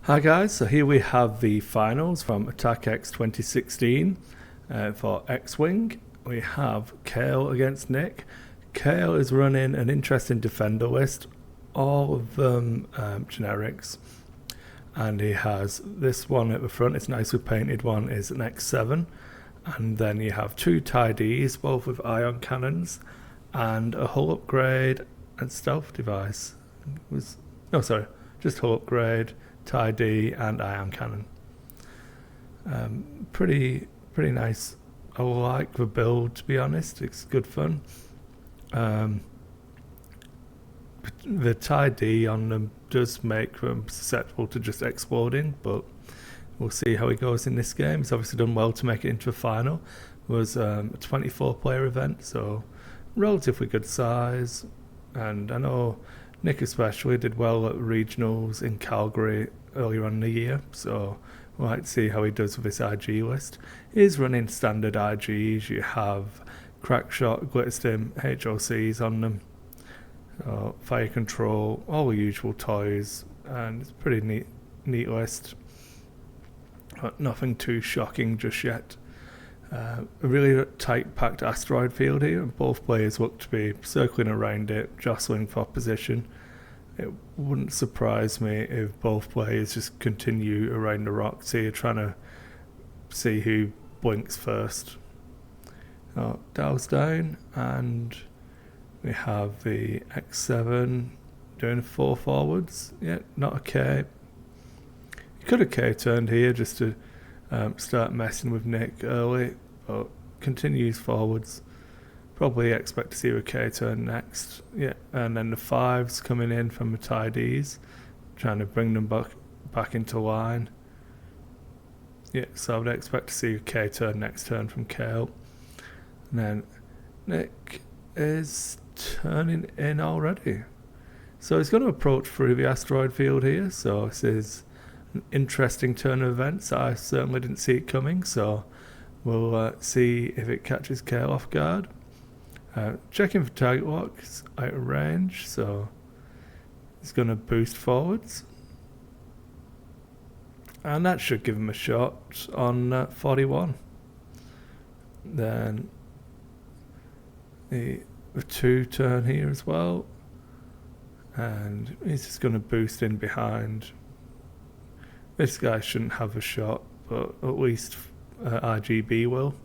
Hi guys, so here we have the finals from Attack X 2016 for X-Wing. We have Cale against Nick. Cale is running an interesting defender list, all of them generics, and he has this one at the front, it's nicely painted one, is an X7, and then you have two TIE Ds, both with ion cannons, and a hull upgrade and stealth device. Just hull upgrade, TIE D and ion cannon. Pretty nice. I like the build, to be honest. It's good fun. The TIE D on them does make them susceptible to just exploding, but we'll see how he goes in this game. He's obviously done well to make it into a final. It was a 24 player event, so relatively good size, and I know Nick especially did well at regionals in Calgary earlier on in the year, so we'll like to see how he does with this IG list. He's running standard IGs. You have Crackshot, Glitterstim, HOCs on them, fire control, all the usual toys, and it's a pretty neat list. But nothing too shocking just yet. A really tight packed asteroid field here, and both players look to be circling around it, jostling for position. It wouldn't surprise me if both players just continue around the rocks here, trying to see who blinks first. Dials down, and we have the X7 doing 4 forwards. Yeah, not a K. You could have K turned here just to start messing with Nick early, but continues forwards. Probably expect to see a K turn next. Yeah, and then the 5s coming in from the TIE Ds, trying to bring them back into line. Yeah, so I would expect to see a K turn next turn from Cale. And then Nick is turning in already. So he's going to approach through the asteroid field here, so this is an interesting turn of events. I certainly didn't see it coming, so we'll see if it catches Cale off guard. Checking for target locks out of range, so he's going to boost forwards, and that should give him a shot on 41. Then the 2 turn here as well, and he's just going to boost in behind. This guy shouldn't have a shot, but at least RGB will.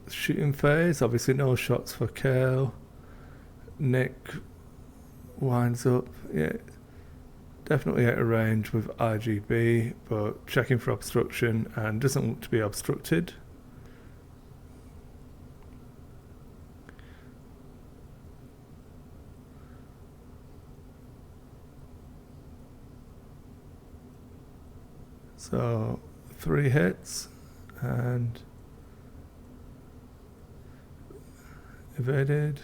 Shooting phase, obviously no shots for Cale. Nick winds up, yeah, definitely out of range with RGB, but checking for obstruction and doesn't look to be obstructed. So 3 hits and evaded,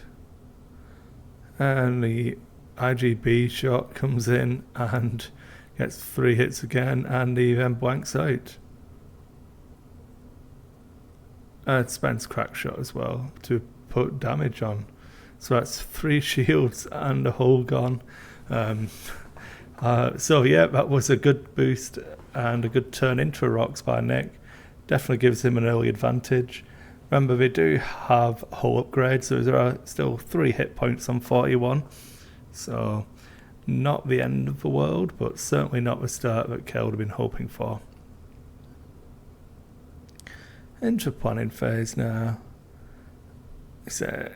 and the IGB shot comes in and gets 3 hits again, and he then blanks out. And spends crack shot as well to put damage on, so that's 3 shields and a hull gone. So yeah, that was a good boost and a good turn into rocks by Nick. Definitely gives him an early advantage. Remember, they do have hull upgrades, so there are still 3 hit points on 41. So not the end of the world, but certainly not the start that Cale would have been hoping for. Into planning phase now. So,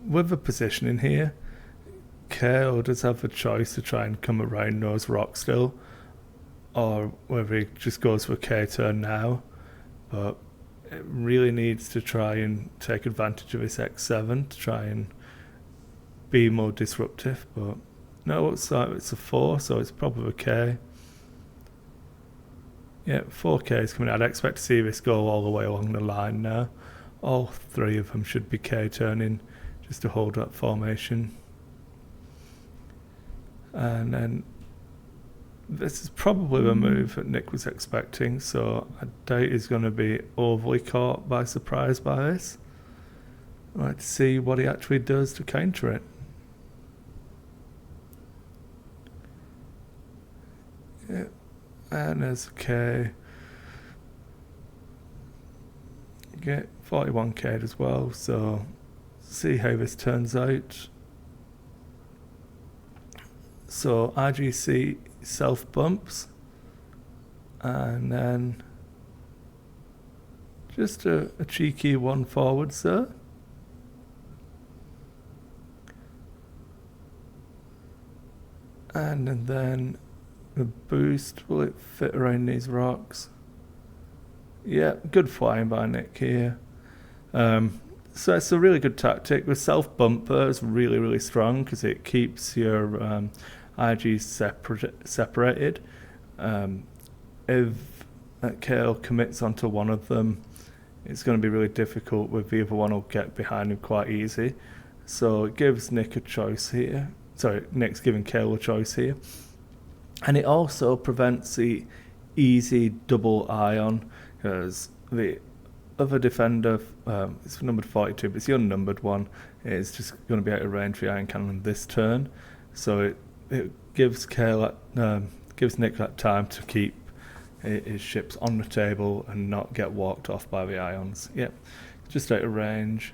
with the positioning here, Cale does have a choice to try and come around those rocks still, or whether he just goes for a K turn now, but it really needs to try and take advantage of this X7 to try and be more disruptive, but no, it looks like it's a 4, so it's probably a K. Yeah, 4K is coming. I'd expect to see this go all the way along the line now. All 3 of them should be K turning just to hold that formation. And then this is probably the move that Nick was expecting, so I doubt he's going to be overly caught by surprise by this. I'd like to see what he actually does to counter it. And there's a K. Get 41k as well, so see how this turns out. So IGC self bumps, and then just a cheeky one forward, sir. And then the boost, will it fit around these rocks? Yeah, good flying by Nick here. So it's a really good tactic. The self bumper is really, really strong because it keeps your IG separated. If Cale commits onto one of them, it's going to be really difficult with the other one will get behind him quite easy. So it gives Nick a choice here. Sorry, Nick's giving Cale a choice here. And it also prevents the easy double ion, because the other defender, it's numbered 42, but it's the unnumbered one, is just going to be out of range for the ion cannon this turn. So it gives gives Nick that time to keep his ships on the table and not get walked off by the ions. Yep, just out of range,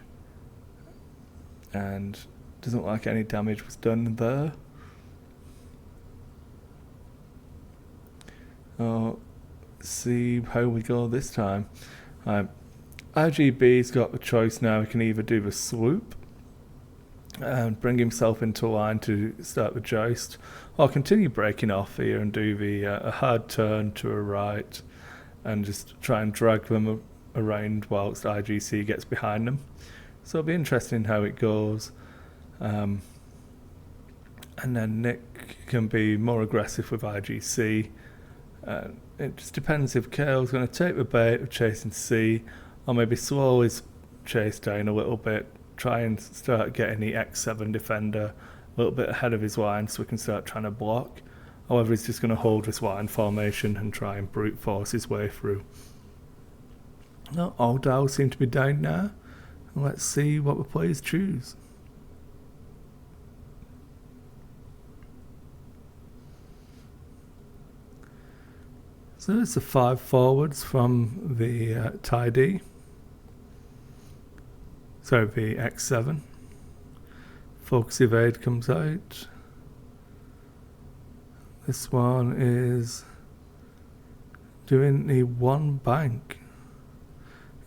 and doesn't look like any damage was done there. See how we go this time. RGB's got the choice now. He can either do the swoop and bring himself into line to start the joust, or continue breaking off here and do a hard turn to a right and just try and drag them around whilst IGC gets behind them. So it'll be interesting how it goes. And then Nick can be more aggressive with IGC. It just depends if Cale's going to take the bait of chasing C, or maybe slow his chase down a little bit, try and start getting the X7 defender a little bit ahead of his line so we can start trying to block. However, he's just going to hold this line formation and try and brute force his way through. All dials seem to be down now. Let's see what the players choose. So it's the 5 forwards from the TIE-D. Sorry, the X7. Focus evade comes out. This one is doing the 1 bank.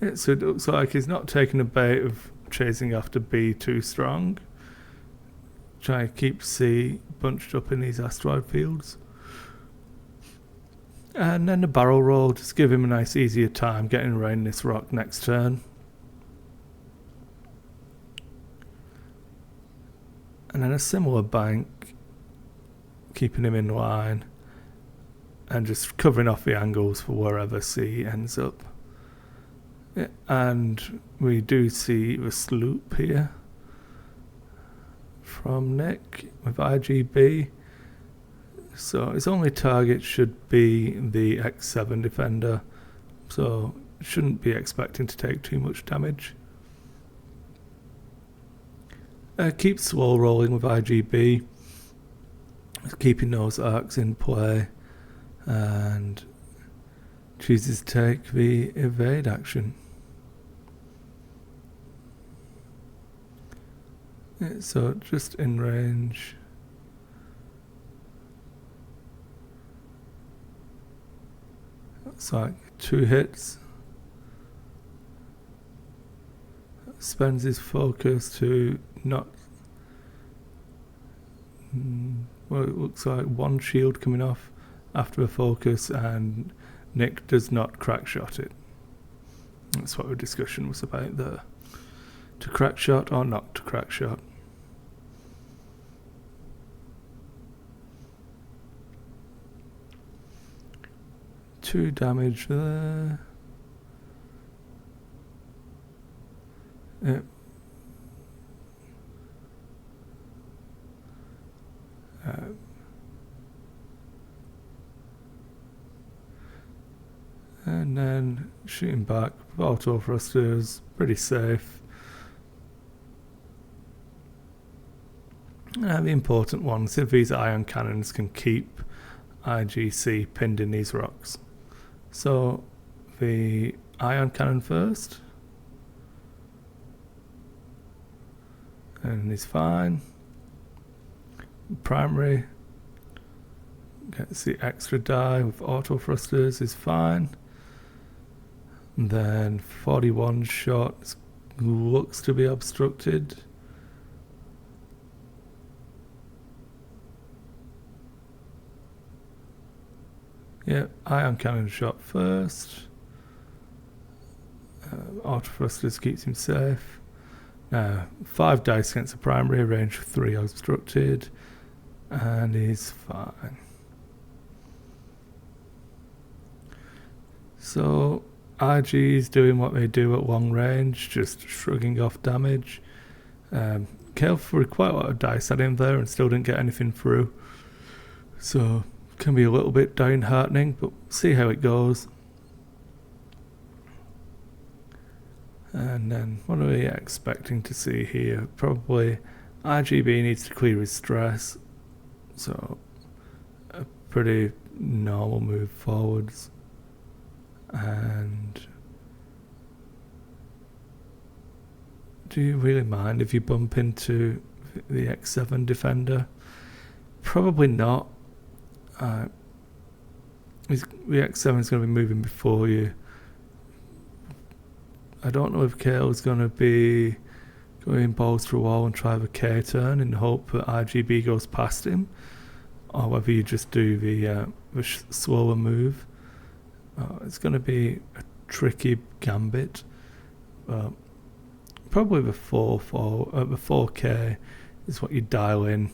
Yeah, so it looks like he's not taking a bait of chasing after B too strong. Try to keep C bunched up in these asteroid fields. And then the barrel roll, just give him a nice easier time getting around this rock next turn. And then a similar bank, keeping him in line and just covering off the angles for wherever C ends up. Yeah, and we do see the sloop here from Nick with IGB. So his only target should be the X7 defender, so shouldn't be expecting to take too much damage. Keep slow rolling with IGB, keeping those arcs in play, and chooses to take the evade action. Yeah, so just in range. It's like 2 hits. Spends his focus to not. Well, it looks like 1 shield coming off after a focus, and Nick does not crack shot it. That's what the discussion was about there. To crack shot or not to crack shot. Two damage there. Yep. And then shooting back with auto thrusters, pretty safe. The important ones, if these ion cannons can keep IGC pinned in these rocks. So the ion cannon first, and he's fine. Primary gets the extra die with auto thrusters, is fine. And then 41 shot looks to be obstructed. Yeah, ion cannon shot first. Auto thrusters keeps him safe. Now 5 dice against the primary, range 3 obstructed, and he's fine. So RG's doing what they do at long range, just shrugging off damage. Cale threw quite a lot of dice at him there and still didn't get anything through. So can be a little bit downheartening, but see how it goes. And then what are we expecting to see here? Probably RGB needs to clear his stress. So a pretty normal move forwards. And do you really mind if you bump into the X7 defender? Probably not. The X7 is going to be moving before you. I don't know if Cale's going to be going balls to a wall and try the K turn in the hope that RGB goes past him, or whether you just do the slower move. It's going to be a tricky gambit. Probably the 4K is what you dial in.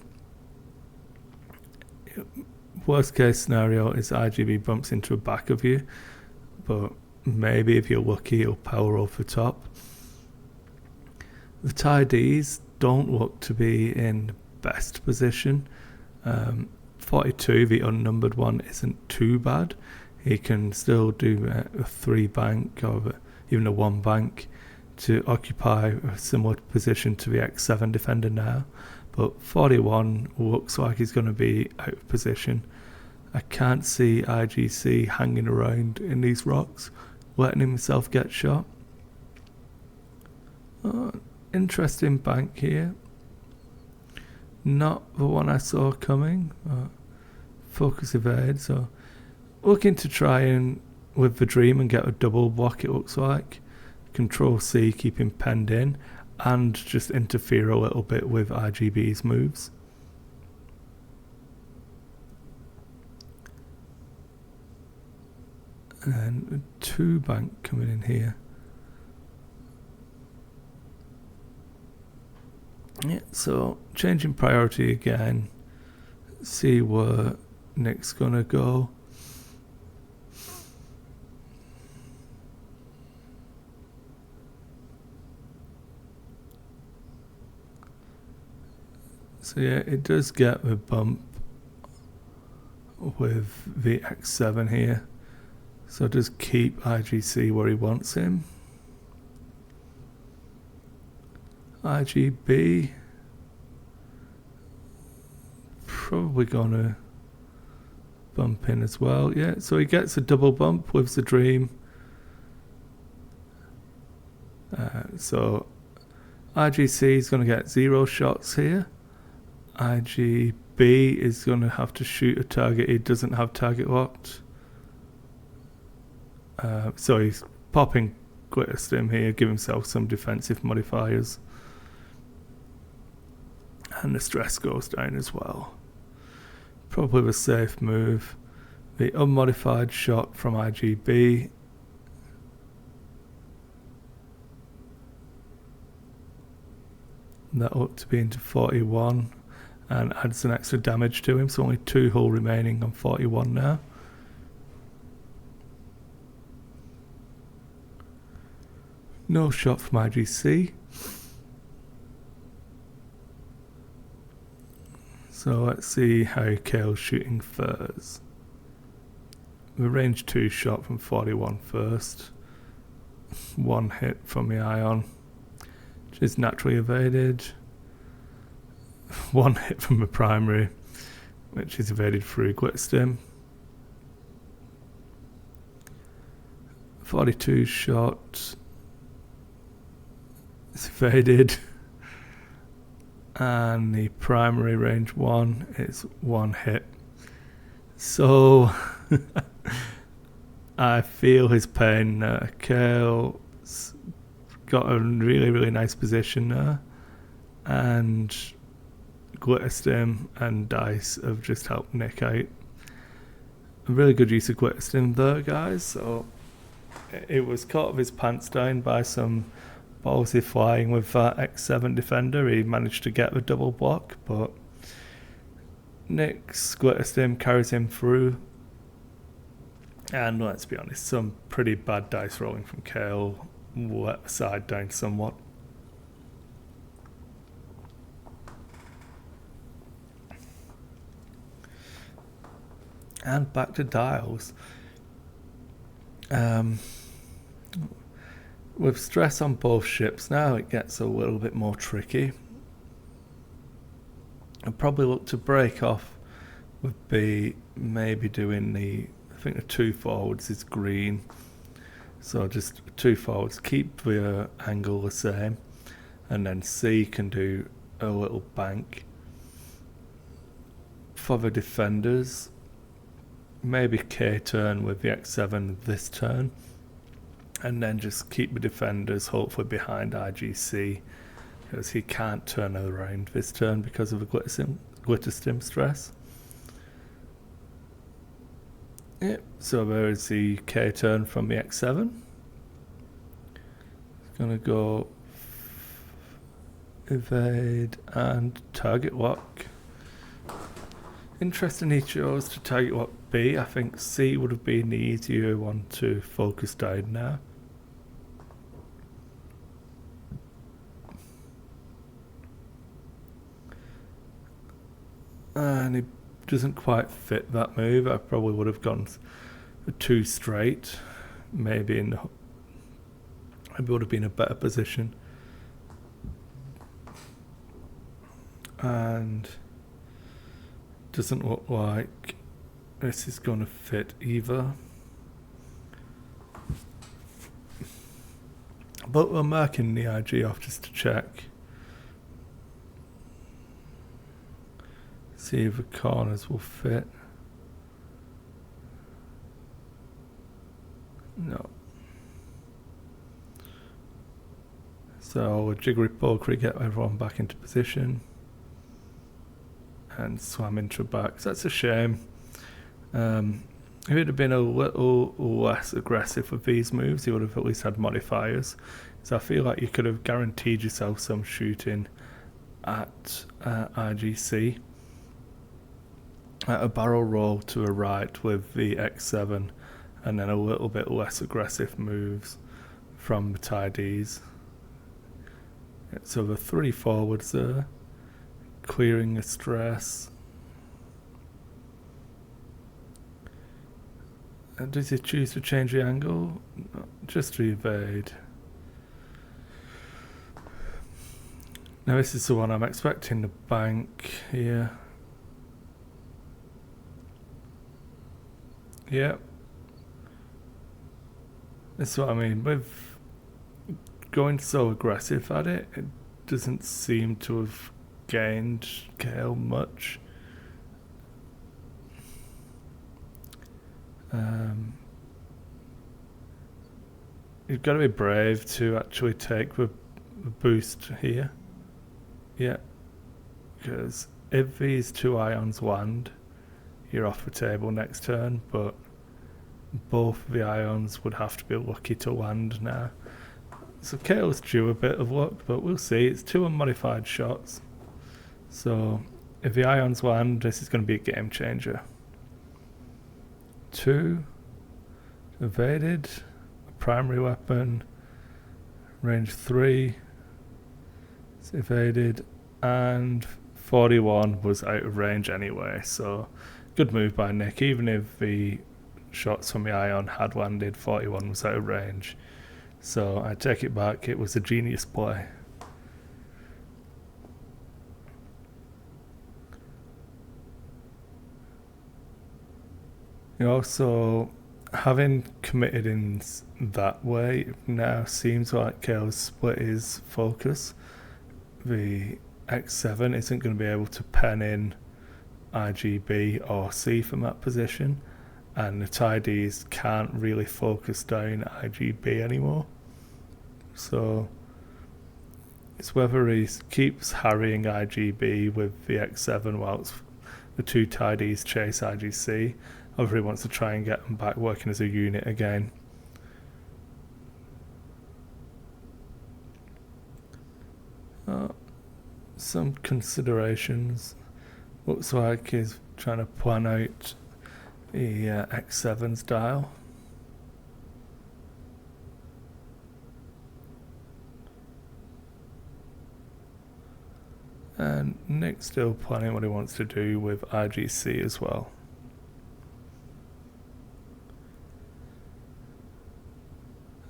Worst case scenario is RGB bumps into the back of you, but maybe if you're lucky he'll power over the top. The tie Ds don't look to be in the best position. 42, the unnumbered one, isn't too bad. He can still do a 3 bank or even a 1 bank to occupy a similar position to the X7 defender now. But 41 looks like he's going to be out of position. I can't see IGC hanging around in these rocks, letting himself get shot. Interesting bank here. Not the one I saw coming. Focus evade, so looking to try and with the dream and get a double block, it looks like. Control C, keep him penned in, and just interfere a little bit with RGB's moves. And a 2 bank coming in here. Yeah, so changing priority again. See where Nick's gonna go. So yeah, it does get the bump with the X7 here. So just keep IGC where he wants him. IGB probably gonna bump in as well. Yeah, so he gets a double bump with the dream. So IGC is gonna get 0 shots here. IGB is gonna have to shoot a target he doesn't have target locked. So he's popping Glitterstim here, give himself some defensive modifiers. And the stress goes down as well. Probably the safe move. The unmodified shot from IGB. That ought to be into 41 and adds an extra damage to him, so only 2 hull remaining on 41 now. No shot from IGC. So let's see how Cale's shooting fares. The range 2 shot from 41 first. 1 hit from the ion, which is naturally evaded. 1 hit from the primary, which is evaded through Glitterstim. 42 shot. It's evaded. And the primary range 1 is 1 hit. So I feel his pain. Cale's got a really, really nice position there. And Glitterstim and Dice have just helped Nick out. A really good use of Glitterstim there, guys. So it was caught of his pants down by some ballsy flying with that X7 defender. He managed to get the double block, but Nick's Glitterstim carries him through. And let's be honest, some pretty bad dice rolling from Cale let the side down somewhat. And back to dials. With stress on both ships now, it gets a little bit more tricky. I'd probably look to break off would be maybe doing I think the 2 forwards is green. So just 2 forwards, keep the angle the same. And then C can do a little bank. For the defenders, maybe K turn with the X7 this turn, and then just keep the defenders hopefully behind IGC, because he can't turn around this turn because of the Glitterstim stress. Yep, so there is the K turn from the X7. It's gonna go evade and target lock. Interesting he chose to target lock B. I think C would have been the easier one to focus down now. And it doesn't quite fit that move. I probably would have gone 2 straight. Maybe would have been a better position. And doesn't look like this is going to fit either. But we're marking the IG off just to check. See if the corners will fit. No. So a jiggery pokery, get everyone back into position. And swam into back. So that's a shame. If it had been a little less aggressive with these moves, he would have at least had modifiers. So I feel like you could have guaranteed yourself some shooting at IGC. At a barrel roll to a right with the X7, and then a little bit less aggressive moves from the Tides. So the 3 forwards there. Clearing the stress. And does he choose to change the angle? No, just to evade. Now this is the one I'm expecting to bank here. Yep. That's what I mean. With going so aggressive at it, it doesn't seem to have gained Cale much. You've got to be brave to actually take the boost here. Yeah, because if these 2 ions land, you're off the table next turn, but both the ions would have to be lucky to land now. So Cale's due a bit of luck, but we'll see. It's 2 unmodified shots. So if the ions land, this is going to be a game changer. 2 evaded, a primary weapon, range 3, it's evaded, and 41 was out of range anyway. So good move by Nick. Even if the shots from the ion had landed, 41 was out of range. So I take it back, it was a genius play. You also having committed in that way, it now seems like Cale's split his focus. The X7 isn't going to be able to pen in IGB or C from that position, and the TIDs can't really focus down IGB anymore. So it's whether he keeps harrying IGB with the X7 whilst the two TIDs chase IGC, or if he wants to try and get them back working as a unit again. Some considerations. Looks like he's trying to plan out the X7's dial. And Nick's still planning what he wants to do with IGC as well.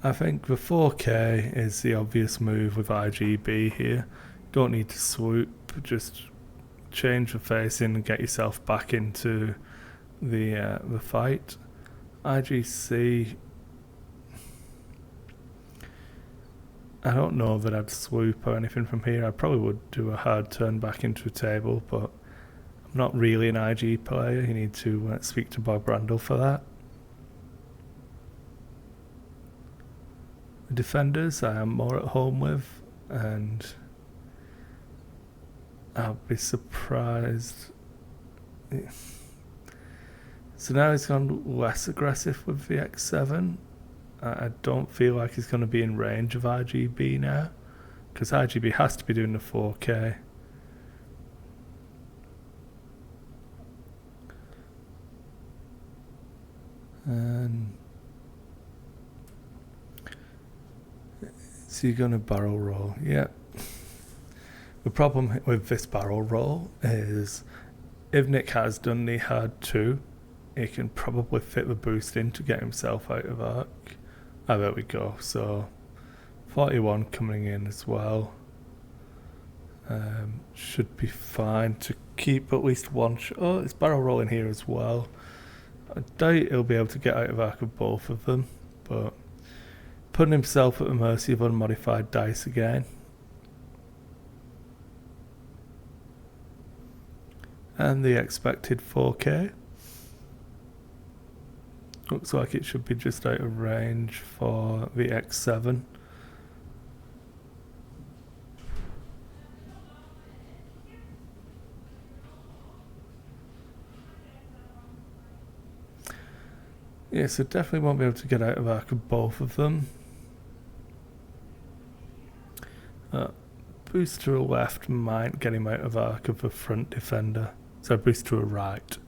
I think the 4K is the obvious move with IGB here. Don't need to swoop, just change the facing and get yourself back into the fight. IGC, I don't know that I'd swoop or anything from here. I probably would do a hard turn back into a table, but I'm not really an IG player. You need to speak to Bob Randall for that. The defenders I am more at home with, and I'll be surprised. So now he's gone less aggressive with the X7. I don't feel like he's going to be in range of IGB now, because IGB has to be doing the 4K. And so you're going to barrel roll. Yep. The problem with this barrel roll is if Nick has done the hard 2, he can probably fit the boost in to get himself out of arc. Oh, there we go. So 41 coming in as well. Should be fine to keep at least one shot. Oh, it's barrel rolling here as well. I doubt he'll be able to get out of arc of both of them, but putting himself at the mercy of unmodified dice again. And the expected 4K. Looks like it should be just out of range for the X7. Yeah, so definitely won't be able to get out of arc of both of them. Boost to a left might get him out of arc of the front defender. So boost to a right.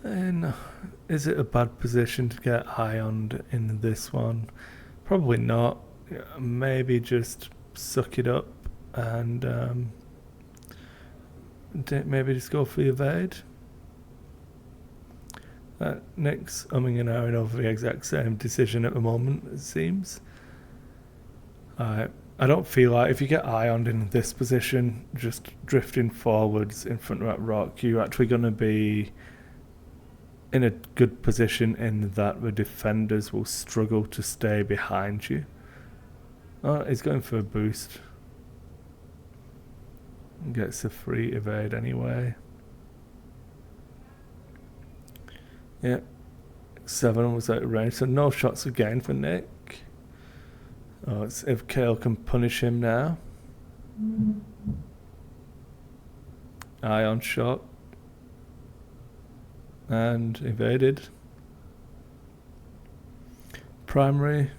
And is it a bad position to get ironed in this one? Probably not. Maybe just suck it up and maybe just go for the evade. Nick's umming and ahhing over the exact same decision at the moment, it seems. I don't feel like if you get ironed in this position, just drifting forwards in front of that rock, you're actually going to be in a good position in that the defenders will struggle to stay behind you. Oh, he's going for a boost. Gets a free evade anyway. Yeah, 7 was out of range, so no shots again for Nick. Oh, it's if Cale can punish him now. Ion shot. And evaded. Primary.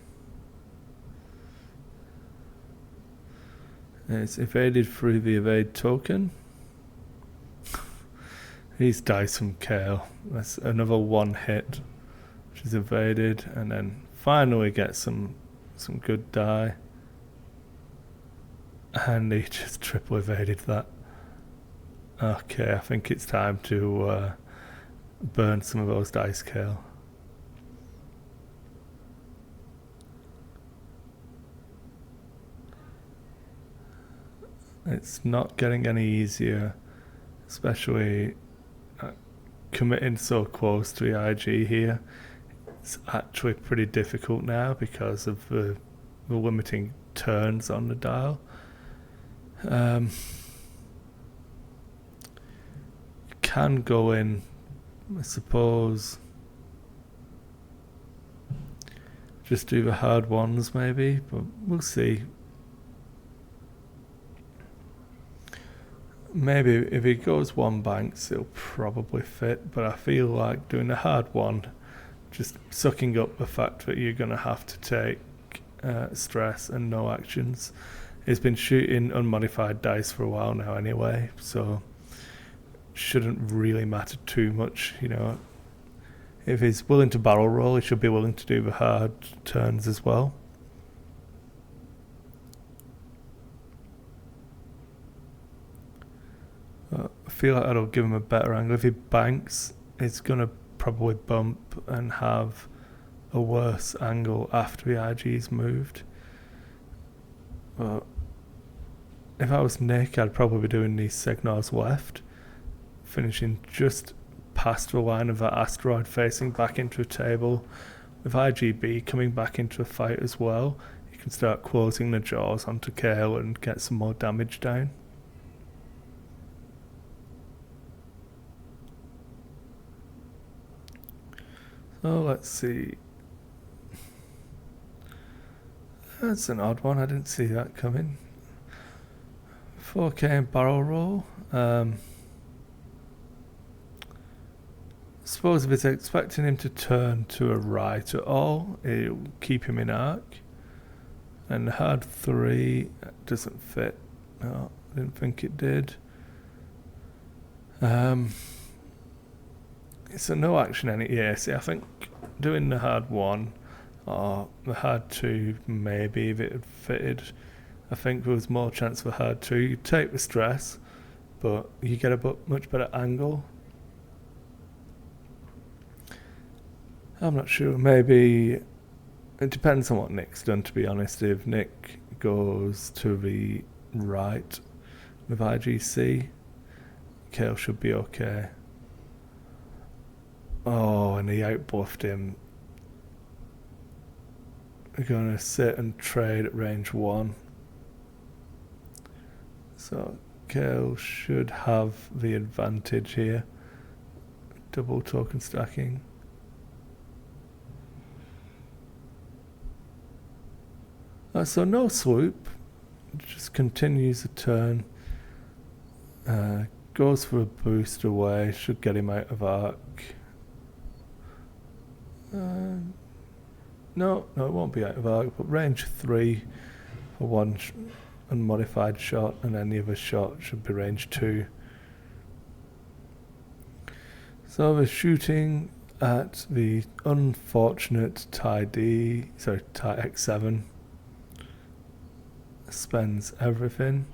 It's evaded through the evade token. He's dice from Cale. That's another one hit, which is evaded, and then finally gets some good die. And he just triple evaded that. Okay, I think it's time to burn some of those dice, Cale. It's not getting any easier, especially committing so close to the IG here, it's actually pretty difficult now because of the limiting turns on the dial. You can go in, I suppose, just do the hard ones maybe, but we'll see. Maybe if he goes one banks, it'll probably fit, but I feel like doing the hard one, just sucking up the fact that you're going to have to take stress and no actions. He's been shooting unmodified dice for a while now anyway, so shouldn't really matter too much, you know. If he's willing to barrel roll, he should be willing to do the hard turns as well. I feel like that'll give him a better angle. If he banks, it's going to probably bump and have a worse angle after the IG's moved. But if I was Nick, I'd probably be doing these signals left, finishing just past the line of that asteroid facing back into a table. With IGB coming back into a fight as well, you can start closing the jaws onto Cale and get some more damage down. So let's see. That's an odd one, I didn't see that coming. 4K and barrel roll. Suppose if it's expecting him to turn to a right at all, it'll keep him in arc. And hard 3 doesn't fit. No, I didn't think it did. It's a no action yeah, see, I think doing the hard 1 or the hard 2, maybe if it had fitted, I think there was more chance for hard 2. You take the stress, but you get a much better angle. I'm not sure, maybe it depends on what Nick's done, to be honest. If Nick goes to the right with IGC, Cale should be okay. Oh, and he outbluffed him. We're going to sit and trade at range 1. So Cale should have the advantage here. Double token stacking. So no swoop. Just continues the turn. Goes for a boost away. Should get him out of arc. No, it won't be out of arc, but range 3 for one unmodified shot, and any other shot should be range 2. So we're shooting at the unfortunate tie X7. Spends everything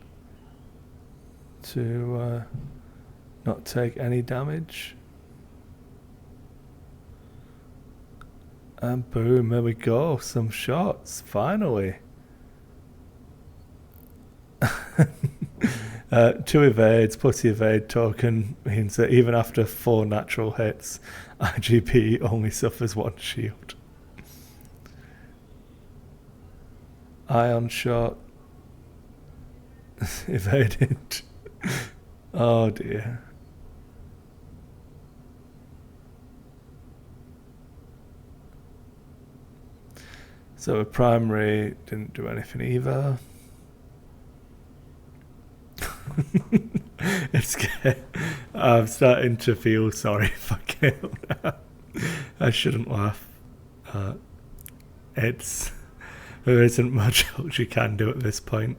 to not take any damage. And boom, there we go, some shots, finally. 2 evades plus the evade token means that even after 4 natural hits, IGP only suffers 1 shield. Ion shot. Evaded. Oh dear. So a primary didn't do anything either. I'm starting to feel sorry for Cale now. I shouldn't laugh. There isn't much else you can do at this point.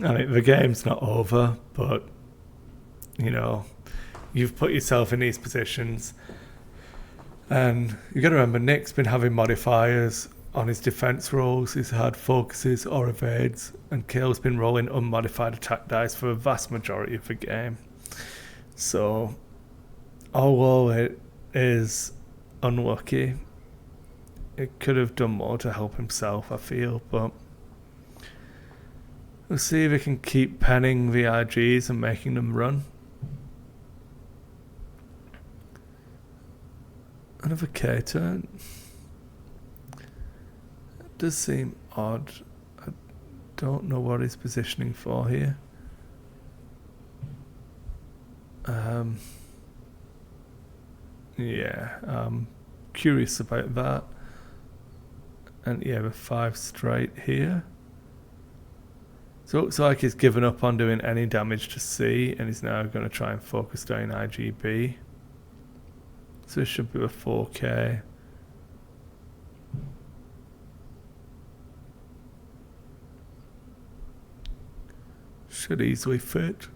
I mean, the game's not over, but, you know, you've put yourself in these positions. And you got to remember, Nick's been having modifiers on his defense rolls. He's had focuses or evades, and Cale's been rolling unmodified attack dice for a vast majority of the game. So, although it is unlucky, it could have done more to help himself, I feel, but we'll see if he can keep penning the IGs and making them run. Another K turn. It does seem odd. I don't know what he's positioning for here. Yeah, I'm curious about that. And yeah, with 5 straight here. So it looks like he's given up on doing any damage to C, and he's now going to try and focus down IGB. So it should be a 4K. Should easily fit.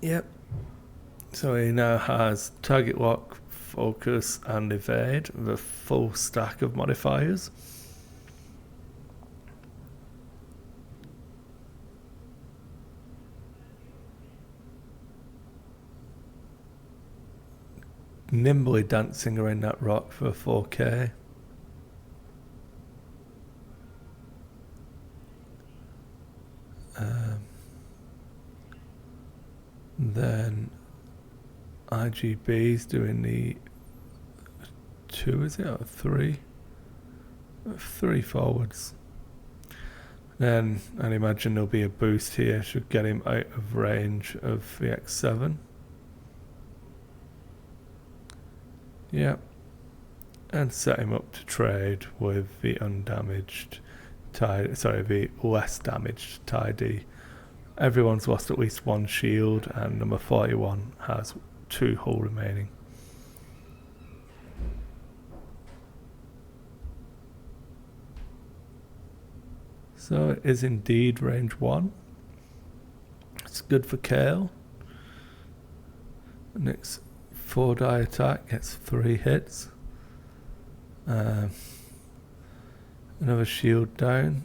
Yep. So he now has target lock, focus and evade with a full stack of modifiers. Nimbly dancing around that rock for a 4K. Then IGB's doing the 2, is it, or 3? 3 forwards. Then I'd imagine there'll be a boost here, should get him out of range of the X7. Yep. And set him up to trade with the undamaged the less damaged tie D. Everyone's lost at least 1 shield, and number 41 has 2 hull remaining. So it is indeed range 1. It's good for Cale. Next 4 die attack gets 3 hits. Another shield down.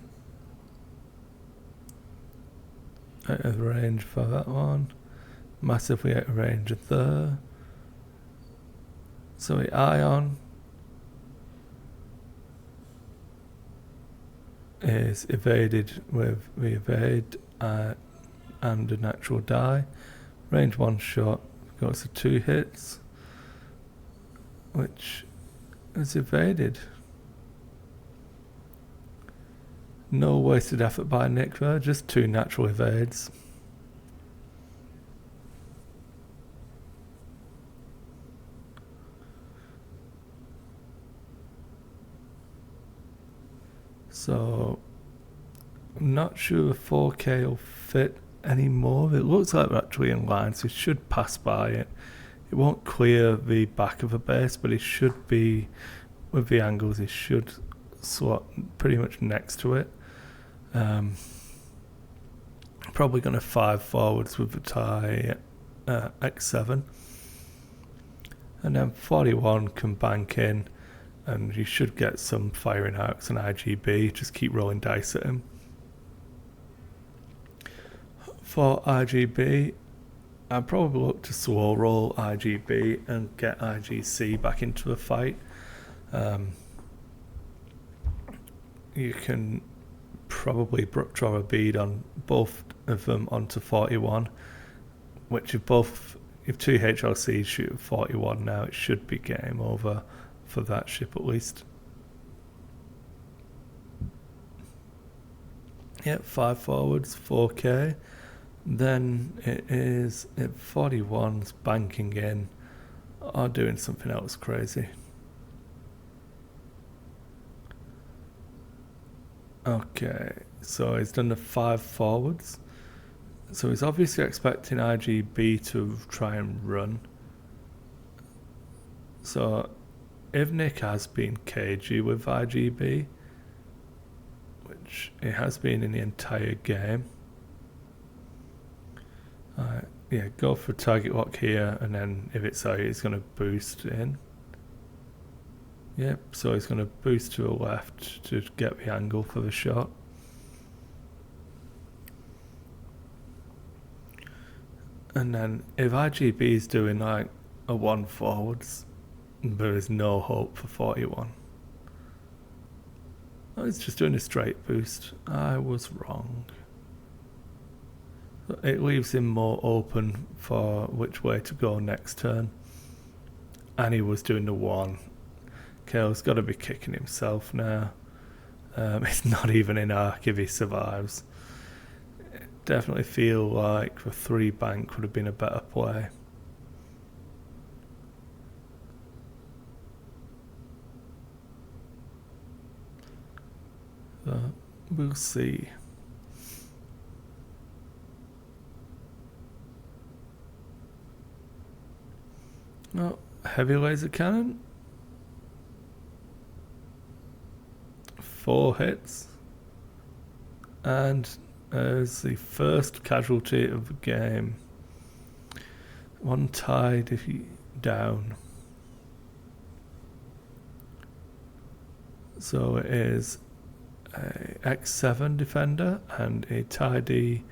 Out of range for that one. Massively out of range there. So the ion is evaded with the evade and a natural die. Range 1 shot goes to 2 hits, which is evaded. No wasted effort by Nick there, just 2 natural evades. So, I'm not sure if 4K will fit anymore. It looks like we're actually in line, so it should pass by it. It won't clear the back of the base, but it should be, with the angles, it should slot pretty much next to it. Probably going to 5 forwards with the tie X7. And then 41 can bank in, and you should get some firing arcs and IGB. Just keep rolling dice at him. For IGB, I'd probably look to slow roll IGB and get IGC back into the fight. You can probably draw a bead on both of them onto 41, which if 2 HLCs shoot at 41 now, it should be game over for that ship at least. Yep, 5 forwards, 4K. Then it is at 41's banking in or doing something else crazy. Okay, so he's done the 5 forwards. So he's obviously expecting IGB to try and run. So if Nick has been cagey with IGB, which it has been in the entire game, yeah, go for target lock here, and then if it's out, he's going to boost in. Yep, so he's going to boost to the left to get the angle for the shot. And then if IGB is doing like a 1 forwards, there is no hope for 41. Oh, he's just doing a straight boost. I was wrong. It leaves him more open for which way to go next turn. And he was doing the 1. Cale's got to be kicking himself now. It's not even in arc if he survives. Definitely feel like the 3 bank would have been a better play. We'll see. Oh, heavy laser cannon. 4 hits. And as the first casualty of the game. 1 tide if he down. So it is a X7 defender and a tidy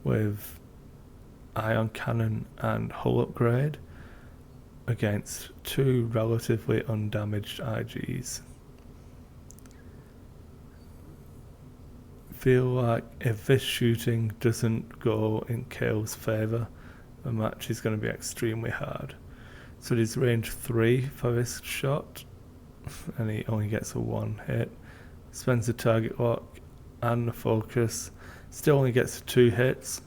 with ion cannon and hull upgrade against 2 relatively undamaged IGs. Feel like if this shooting doesn't go in Cale's favour, the match is going to be extremely hard. So it is range 3 for this shot, and he only gets a 1 hit. Spends the target lock and the focus, still only gets 2 hits,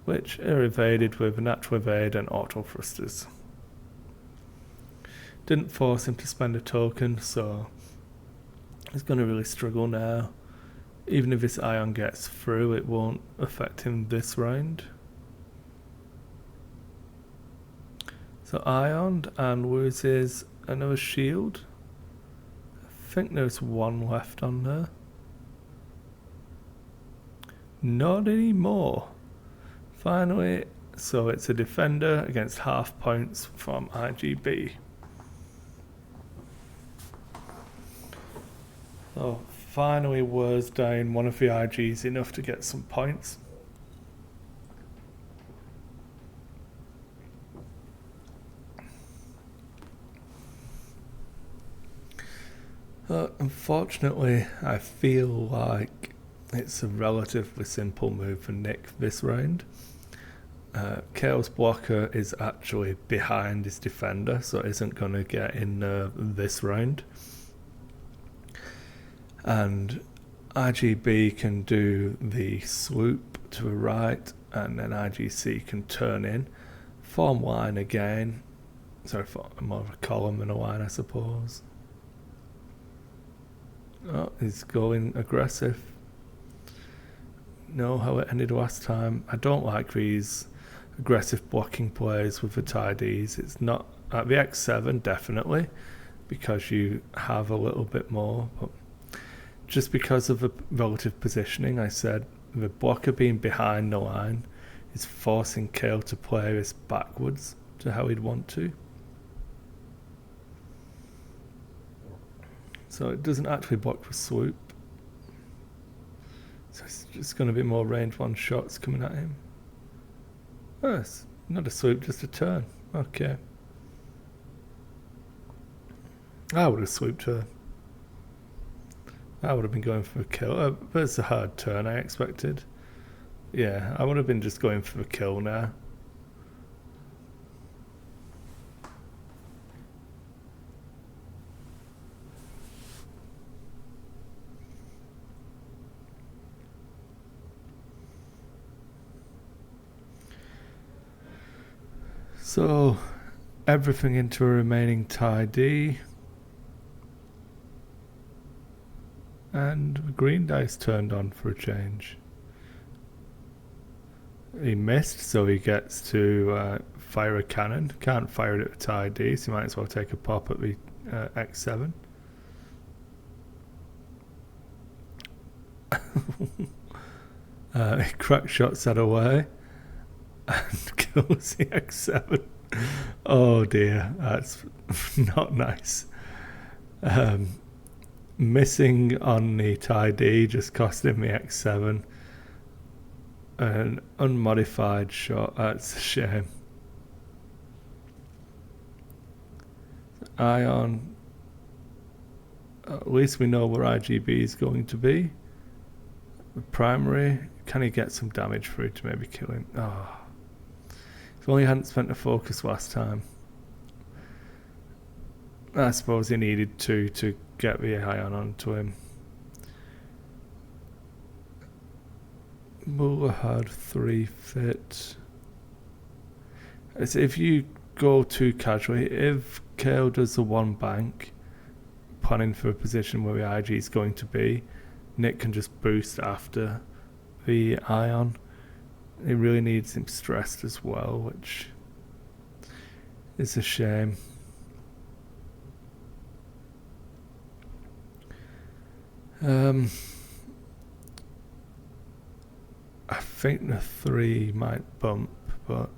which are evaded with a natural evade and auto thrusters. Didn't force him to spend a token, so he's going to really struggle now. Even if this ion gets through, it won't affect him this round. So ioned and loses another shield. I think there's 1 left on there. Not anymore. Finally, so it's a defender against half points from IGB. So finally was down one of the IGs enough to get some points. Unfortunately, I feel like it's a relatively simple move for Nick this round. Cale's blocker is actually behind his defender, so it isn't going to get in this round. And IGB can do the swoop to the right, and then IGC can turn in, form line again. Sorry, more of a column than a line, I suppose. Oh, he's going aggressive. Know how it ended last time. I don't like these aggressive blocking plays with the tidies. It's not at the X7 definitely, because you have a little bit more, but just because of the relative positioning, I said the blocker being behind the line is forcing Cale to play this backwards to how he'd want to. So it doesn't actually block the swoop. So it's just going to be more range 1 shots coming at him. Oh, it's not a swoop, just a turn. Okay. I would have swooped her. I would have been going for a kill. But it's a hard turn, I expected. Yeah, I would have been just going for a kill now. So, everything into a remaining tie D. And the green dice turned on for a change. He missed, so he gets to fire a cannon. Can't fire it at the tie D, so he might as well take a pop at the X7. He crack shots that away and kills the X7. Oh dear, that's not nice. Missing on the tie D just cost him the X7. An unmodified shot, that's a shame. Ion, at least we know where IGB is going to be. The primary can he get some damage through to maybe kill him? Oh. If only he hadn't spent a focus last time. I suppose he needed to get the ion onto him. Muller had 3 fit. If you go too casually, if Cale does the 1 bank, planning for a position where the IG is going to be, Nick can just boost after the ion. It really needs him stressed as well, which is a shame. I think the 3 might bump, but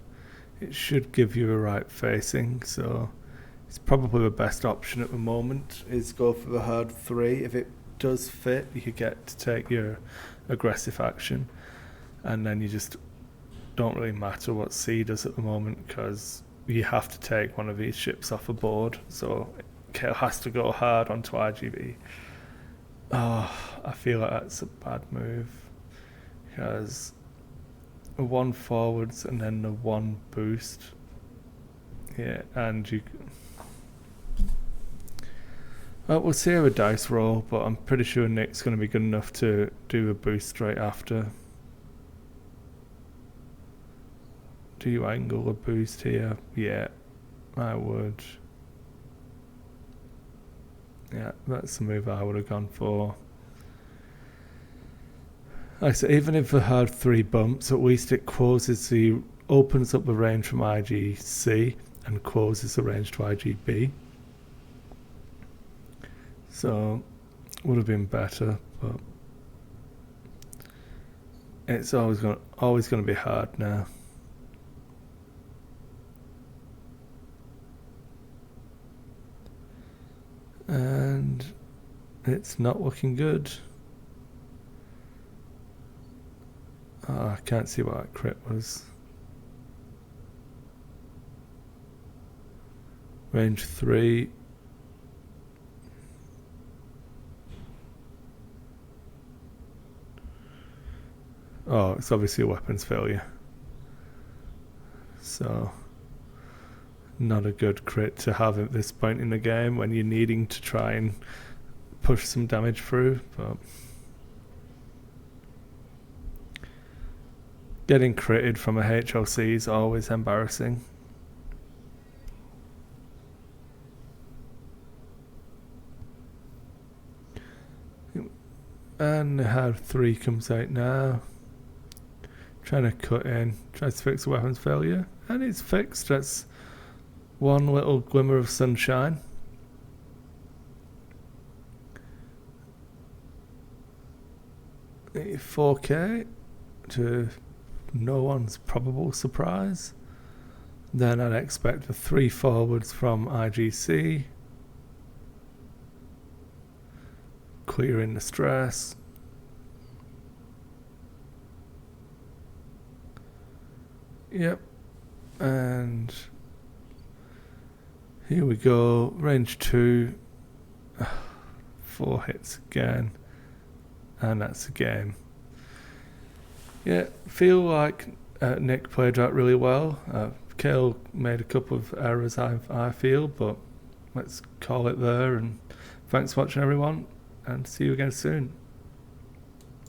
it should give you a right facing, so it's probably the best option at the moment is go for the hard 3. If it does fit, you could get to take your aggressive action, and then you just don't really matter what C does at the moment because you have to take one of these ships off the board, so Cale has to go hard onto IGB. Oh, I feel like that's a bad move because 1 forwards and then the 1 boost. Yeah, and you. Well, we'll see how the dice roll, but I'm pretty sure Nick's going to be good enough to do a boost straight after. Do you angle a boost here? Yeah, I would. Yeah, that's the move I would have gone for. Like I said, even if the hard 3 bumps, at least it opens up the range from IGC and closes the range to IGB. So, would have been better, but it's always going to be hard now. And it's not looking good. Oh, I can't see what that crit was. Range 3. Oh, it's obviously a weapons failure. So, not a good crit to have at this point in the game when you're needing to try and push some damage through, but getting critted from a HLC is always embarrassing. And the hard 3 comes out now. Trying to cut in, tries to fix the weapons failure, and it's fixed. That's one little glimmer of sunshine. A 4K to no one's probable surprise. Then I'd expect the 3 forwards from IGC. Clearing the stress. Yep. And here we go. Range 2. 4 hits again. And that's the game. Yeah, feel like Nick played that really well. Cale made a couple of errors, I feel, but let's call it there. And thanks for watching, everyone, and see you again soon.